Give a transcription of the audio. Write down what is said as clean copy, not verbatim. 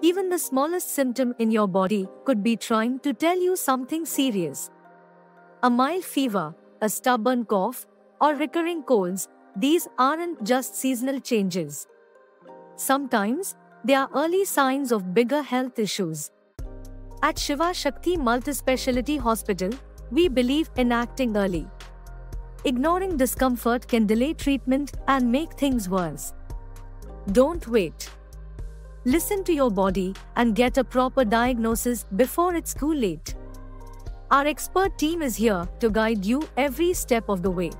Even the smallest symptom in your body could be trying to tell you something serious. A mild fever, a stubborn cough, or recurring colds, these aren't just seasonal changes. Sometimes, they are early signs of bigger health issues. At Shiva Shakti Multispeciality Hospital, we believe in acting early. Ignoring discomfort can delay treatment and make things worse. Don't wait. Listen to your body and get a proper diagnosis before it's too late. Our expert team is here to guide you every step of the way.